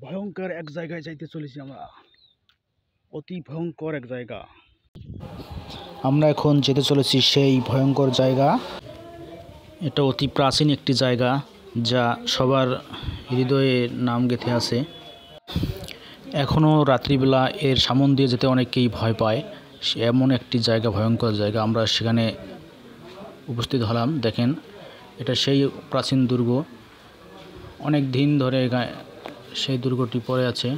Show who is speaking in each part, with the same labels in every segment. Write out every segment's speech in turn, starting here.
Speaker 1: ভয়ঙ্কর এক জায়গায় যাইতে চলেছি আমরা। অতি ভয়ঙ্কর এক জায়গা। আমরা এখন যেতে চলেছি সেই ভয়ঙ্কর জায়গা। এটা অতি প্রাচীন একটি জায়গা, যা সবার হৃদয়ে নাম গেঁথে আছে। এখনও রাত্রিবেলা এর সামন দিয়ে যেতে অনেকেই ভয় পায়। এমন একটি জায়গা, ভয়ঙ্কর জায়গা। আমরা সেখানে উপস্থিত হলাম। দেখেন, এটা সেই প্রাচীন দুর্গ। অনেক দিন ধরে সেই দুর্গটি পড়ে আছে।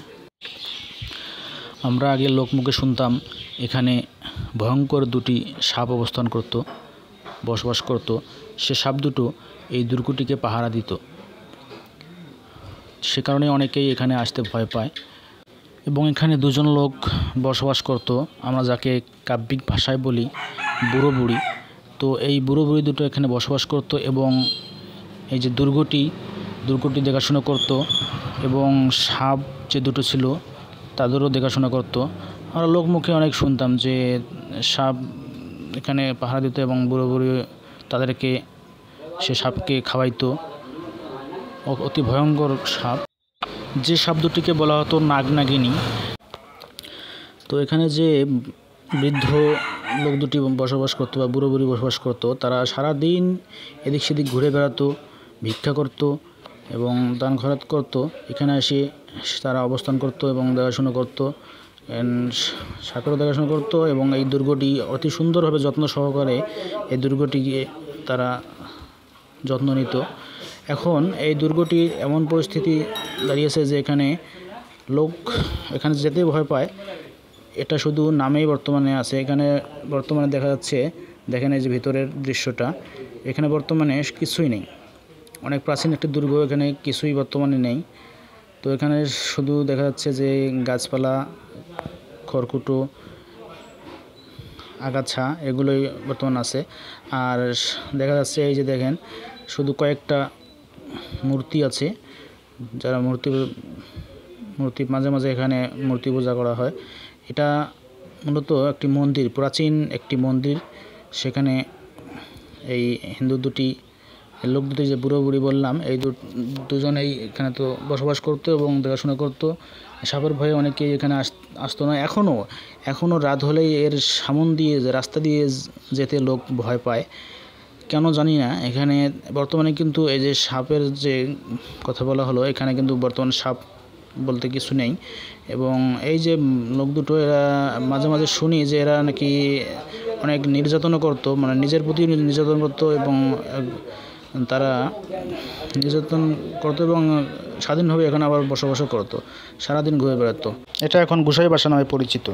Speaker 1: আমরা আগে লোকমুখে শুনতাম এখানে ভয়ঙ্কর দুটি সাপ বসবাস করত। সে সাপ দুটো এই দুর্গটিকে পাহারা দিত। সে কারণে অনেকেই এখানে আসতে ভয় পায়। এবং এখানে দুজন লোক বসবাস করত, আমরা যাকে কাব্যিক ভাষায় বলি বুড়ো বুড়ি। তো এই বুড়ো বুড়ি দুটো এখানে বসবাস করত এবং এই যে দুর্গটি দেখাশোনা করত এবং সাপ যে দুটো ছিল তাদেরও দেখাশোনা করত। আমরা লোকমুখে অনেক শুনতাম যে সাপ এখানে পাহারা দিত এবং বুড়ো বুড়ি তাদেরকে সে সাপকে খাওয়াইতো। অতি ভয়ঙ্কর সাপ, যে সাপ দুটিকে বলা হতো নাগনাগিনী। তো এখানে যে বৃদ্ধ লোক দুটি বসবাস করতো বা বুড়ো বুড়ি বসবাস করতো, তারা সারাদিন এদিক সেদিক ঘুরে বেড়াতো, ভিক্ষা করত এবং দান খয়রাত করতো। এখানে এসে তারা অবস্থান করত এবং দেখাশোনা করতো, সাপেরও দেখাশোনা করতো এবং এই দুর্গটি অতি সুন্দরভাবে যত্ন সহকারে এই দুর্গটিকে তারা যত্ন নিত। এখন এই দুর্গটির এমন পরিস্থিতি দাঁড়িয়েছে যে এখানে যেতে ভয় পায়। এটা শুধু নামেই বর্তমানে আছে। এখানে বর্তমানে দেখা যাচ্ছে, দেখেন এই যে ভিতরের দৃশ্যটা, এখানে বর্তমানে কিছুই নেই। অনেক প্রাচীন একটি দুর্গ, এখানে কিছুই বর্তমানে নেই। তো এখানে শুধু দেখা যাচ্ছে যে গাছপালা, খড়কুটো, আগাছা এগুলোই বর্তমান আছে। আর দেখা যাচ্ছে এই যে দেখেন, শুধু কয়েকটা মূর্তি আছে, যারা মূর্তি মাঝে মাঝে এখানে মূর্তি পূজা করা হয়। এটা মূলত একটি মন্দির, প্রাচীন একটি মন্দির। সেখানে এই হিন্দু লোক দুটি যে বুড়ো বুড়ি বললাম, এই দুজনেই এখানে তো বসবাস করতো এবং দেখাশোনা করতো। সাপের ভয়ে অনেকেই এখানে আসতো না। এখনও রাত হলেই এর সামন দিয়ে রাস্তা দিয়ে যেতে লোক ভয় পায়, কেন জানি না। এখানে বর্তমানে কিন্তু এই যে সাপের যে কথা বলা হলো, এখানে কিন্তু বর্তমানে সাপ বলতে কিছু নেই। এবং এই যে লোক দুটো, এরা মাঝে মাঝে শুনি যে এরা নাকি অনেক নির্যাতনও করতো, মানে নিজের প্রতি নির্যাতন করতো এবং তারা নির্যাতন করতো এবং স্বাধীনভাবে এখানে আবার বসবাসও করতো, সারাদিন ঘুরে বেড়াতো। এটা এখন গোসাই বাসা নামে পরিচিত।